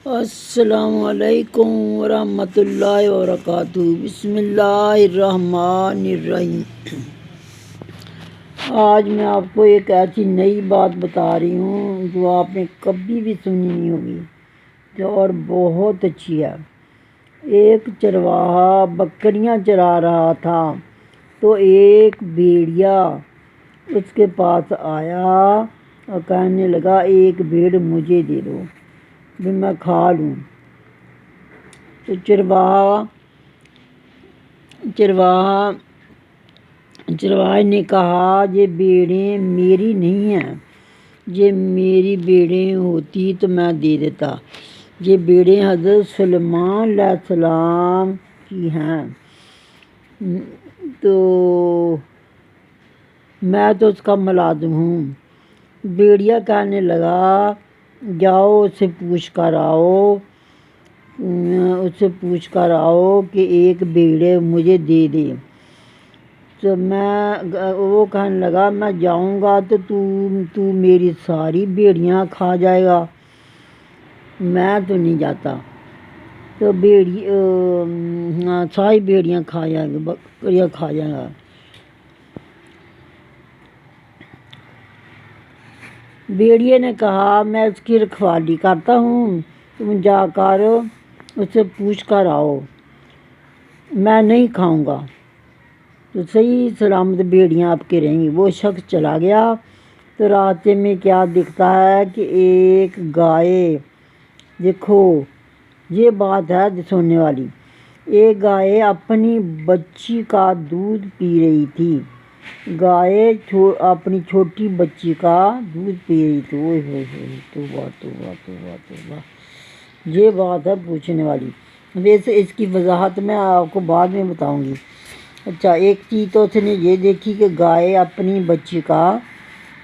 السلام علیکم ورحمۃ اللہ وبرکاتہ۔ بسم اللہ الرحمن الرحیم۔ آج میں آپ کو ایک ایسی نئی بات بتا رہی ہوں جو آپ نے کبھی بھی سنی نہیں ہوگی اور بہت اچھی ہے۔ ایک چرواہا بکریاں چرا رہا تھا تو ایک بھیڑیا اس کے پاس آیا اور کہنے لگا ایک بھیڑ مجھے دے دو بھی میں کھا لوں۔ تو چرواہے نے کہا یہ بھیڑیں میری نہیں ہیں، یہ میری بھیڑیں ہوتی تو میں دے دیتا، یہ بھیڑیں حضرت سلیمان علیہ السلام کی ہیں، تو میں تو اس کا ملازم ہوں۔ بھیڑیا کہنے لگا جاؤ اس سے پوچھ کر آؤ کہ ایک بھیڑ مجھے دے دے۔ تو وہ کہنے لگا میں جاؤں گا تو تو میری ساری بھیڑیاں کھا جائے گا، میں تو نہیں جاتا۔ تو ساری بھیڑیاں کھا جائے گا، بکریاں کھا جائے گا۔ بھیڑیے نے کہا میں اس کی رکھوالی کرتا ہوں، تم جا کر اس سے پوچھ کر آؤ، میں نہیں کھاؤں گا۔ تو صحیح سلامت بھیڑیاں آپ کے رہیں گی۔ وہ شخص چلا گیا تو راستے میں کیا دکھتا ہے کہ ایک گائے، دیکھو یہ بات ہے سننے والی، ایک گائے اپنی بچی کا دودھ پی رہی تھی۔ گائے اپنی چھوٹی بچی کا دودھ پی رہی تھی۔ اوہ ہوئے ہوئے، توبہ، یہ بات ہے پوچھنے والی۔ ویسے اس کی وضاحت میں آپ کو بعد میں بتاؤں گی۔ اچھا، ایک چیز تو اس نے یہ دیکھی کہ گائے اپنی بچی کا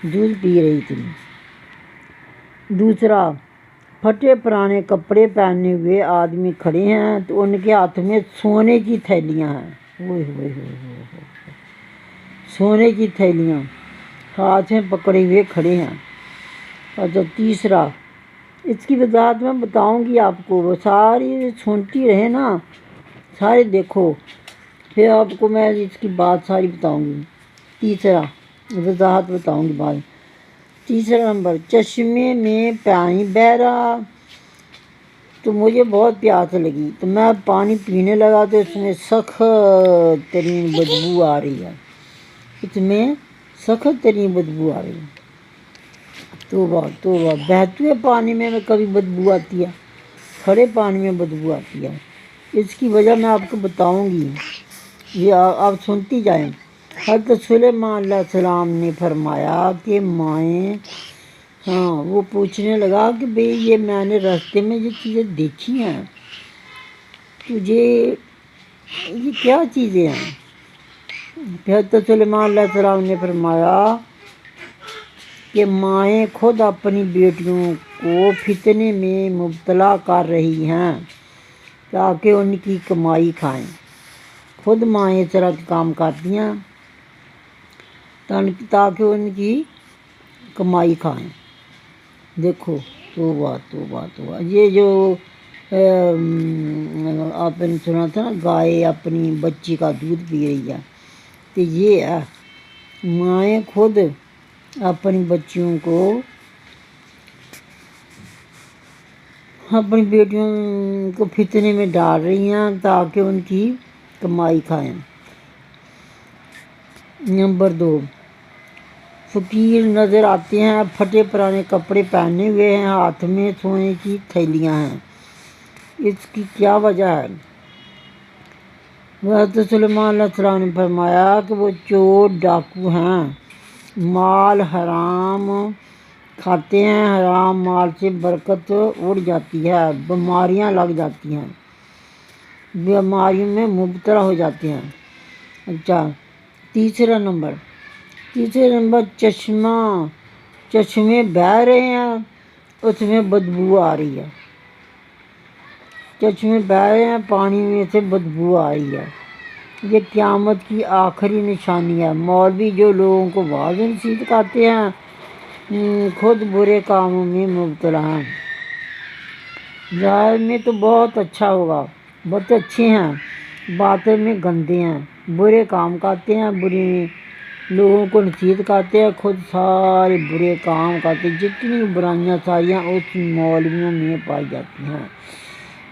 دودھ پی رہی تھی۔ دوسرا، پھٹے پرانے کپڑے پہنے ہوئے آدمی کھڑے ہیں تو ان کے ہاتھ میں سونے کی تھیلیاں ہیں۔ اوہ ہوئے ہوئے، سونے کی تھیلیاں ہاتھ میں پکڑے ہوئے کھڑے ہیں۔ اچھا، تیسرا، اس کی وضاحت میں بتاؤں گی آپ کو، وہ ساری سنتی رہے نا، سارے دیکھو، پھر آپ کو میں اس کی بات ساری بتاؤں گی۔ تیسرا وضاحت بتاؤں گی بعد۔ تیسرا نمبر، چشمے میں پانی بہہ رہا تو مجھے بہت پیاس لگی تو میں پانی پینے لگا تو اس میں سخت ترین بدبو آ رہی ہے، توبہ، بہتے ہوئے پانی میں کبھی بدبو آتی ہے، کھڑے پانی میں بدبو آتی ہے۔ اس کی وجہ میں آپ کو بتاؤں گی، یہ آپ سنتی جائیں۔ حضرت سلیمان علیہ السلام نے فرمایا کہ مائیں، وہ پوچھنے لگا کہ بھئی یہ میں نے راستے میں یہ چیزیں دیکھی ہیں، تجھے یہ کیا چیزیں ہیں؟ حضرت سلیمان علیہ السلام نے فرمایا کہ مائیں خود اپنی بیٹیوں کو فتنے میں مبتلا کر رہی ہیں تاکہ ان کی کمائی کھائیں۔ خود مائیں اس طرح کے کام کرتی ہیں تاکہ ان کی کمائی کھائیں۔ دیکھو، توبہ، یہ جو آپ نے سنا تھا نا، گائے اپنی بچی کا دودھ پی رہی ہے، تو یہ ہے مائیں خود اپنی بچیوں کو، اپنی بیٹیوں کو فتنے میں ڈال رہی ہیں تاکہ ان کی کمائی کھائیں۔ نمبر 2، فقیر نظر آتے ہیں، پھٹے پرانے کپڑے پہنے ہوئے ہیں، ہاتھ میں سونے کی تھیلیاں ہیں، اس کی کیا وجہ ہے؟ حضرت سلیمان علیہ السلام نے فرمایا کہ وہ چور ڈاکو ہیں، مال حرام کھاتے ہیں، حرام مال سے برکت اڑ جاتی ہے، بیماریاں لگ جاتی ہیں، بیماریوں میں مبتلا ہو جاتے ہیں۔ اچھا، تیسرا نمبر، چشمے بہہ رہے ہیں، اس میں بدبو آ رہی ہے، چشمے بہہ رہے ہیں، پانی میں سے بدبو آ رہی ہے، یہ قیامت کی آخری نشانی ہے۔ مولوی جو لوگوں کو واعظ نصیحت کرتے ہیں خود برے کاموں میں مبتلا ہیں۔ ظاہر میں تو بہت اچھا ہوگا، بہت اچھے ہیں، باطن میں گندے ہیں، برے کام کرتے ہیں، برے لوگوں کو نصیحت کرتے ہیں، خود سارے برے کام کرتے ہیں، جتنی برائیاں ساریاں اس مولویوں میں پائی جاتی ہیں۔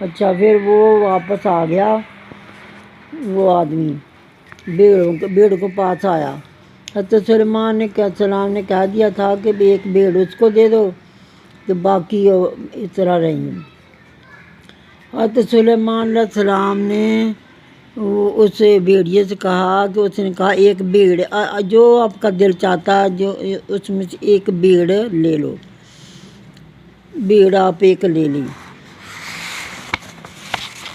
اچھا پھر وہ واپس آ گیا، وہ آدمی بھیڑ کو پاس آیا۔ حضرت سلیمان نے السلام نے کہہ دیا تھا کہ ایک بھیڑ اس کو دے دو کہ باقی اس طرح رہیں۔ حضرت سلیمان علیہ السلام نے اس بھیڑیے سے کہا کہ اس نے کہا ایک بھیڑ جو آپ کا دل چاہتا ہے جو اس میں سے ایک بھیڑ لے لو، بھیڑ آپ ایک لے لی۔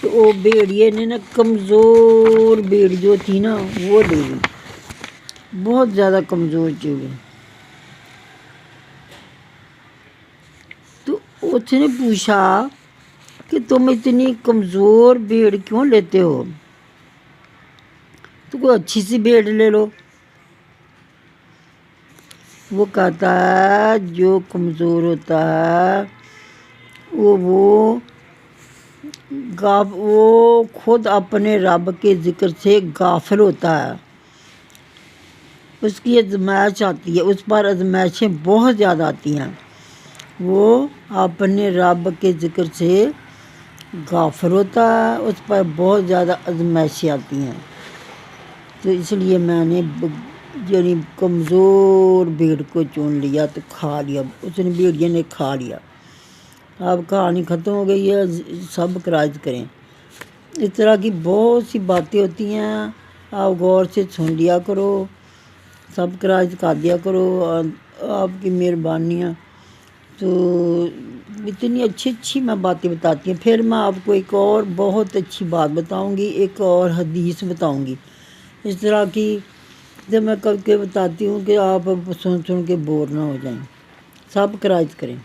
تو وہ بھیڑیے نے نا کمزور بھیڑ جو تھی نا وہ لے لی، بہت زیادہ کمزور چیڑی۔ تو اس نے پوچھا کہ تم اتنی کمزور بھیڑ کیوں لیتے ہو، تو کوئی اچھی سی بھیڑ لے لو۔ وہ کہتا ہے جو کمزور ہوتا ہے وہ خود اپنے رب کے ذکر سے غافل ہوتا ہے، اس کی آزمائش آتی ہے، اس پر آزمائشیں بہت زیادہ آتی ہیں، وہ اپنے رب کے ذکر سے غافل ہوتا ہے، اس پر بہت زیادہ آزمائشیں آتی ہیں۔ تو اس لیے میں نے یعنی کمزور بھیڑ کو چن لیا تو کھا لیا، اس نے بھیڑیے نے کھا لیا۔ اب کہانی ختم ہو گئی ہے، سبسکرائب کریں۔ اس طرح کی بہت سی باتیں ہوتی ہیں، آپ غور سے سن لیا کرو، سبسکرائب کر دیا کرو، آپ کی مہربانیاں۔ تو اتنی اچھی میں باتیں بتاتی ہیں۔ پھر میں آپ کو ایک اور بہت اچھی بات بتاؤں گی، ایک اور حدیث بتاؤں گی، اس طرح کی جب میں کر کے بتاتی ہوں کہ آپ سن کے بور نہ ہو جائیں۔ سبسکرائب کریں۔